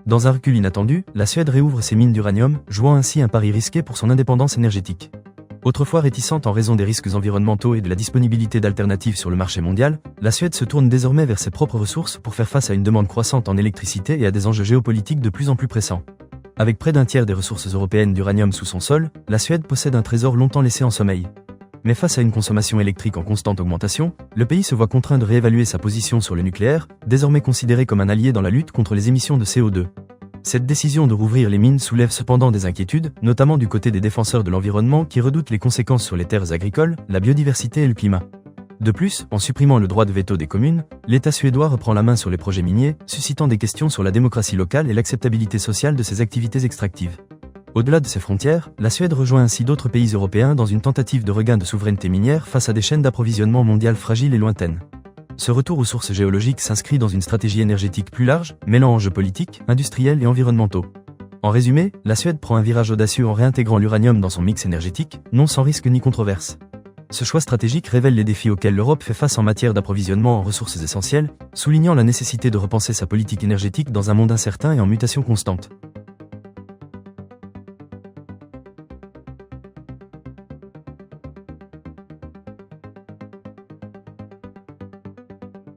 Dans un recul inattendu, la Suède réouvre ses mines d'uranium, jouant ainsi un pari risqué pour son indépendance énergétique. Autrefois réticente en raison des risques environnementaux et de la disponibilité d'alternatives sur le marché mondial, la Suède se tourne désormais vers ses propres ressources pour faire face à une demande croissante en électricité et à des enjeux géopolitiques de plus en plus pressants. Avec près d'un tiers des ressources européennes d'uranium sous son sol, la Suède possède un trésor longtemps laissé en sommeil. Mais face à une consommation électrique en constante augmentation, le pays se voit contraint de réévaluer sa position sur le nucléaire, désormais considéré comme un allié dans la lutte contre les émissions de CO2. Cette décision de rouvrir les mines soulève cependant des inquiétudes, notamment du côté des défenseurs de l'environnement qui redoutent les conséquences sur les terres agricoles, la biodiversité et le climat. De plus, en supprimant le droit de veto des communes, l'État suédois reprend la main sur les projets miniers, suscitant des questions sur la démocratie locale et l'acceptabilité sociale de ces activités extractives. Au-delà de ses frontières, la Suède rejoint ainsi d'autres pays européens dans une tentative de regain de souveraineté minière face à des chaînes d'approvisionnement mondiales fragiles et lointaines. Ce retour aux sources géologiques s'inscrit dans une stratégie énergétique plus large, mêlant enjeux politiques, industriels et environnementaux. En résumé, la Suède prend un virage audacieux en réintégrant l'uranium dans son mix énergétique, non sans risque ni controverse. Ce choix stratégique révèle les défis auxquels l'Europe fait face en matière d'approvisionnement en ressources essentielles, soulignant la nécessité de repenser sa politique énergétique dans un monde incertain et en mutation constante.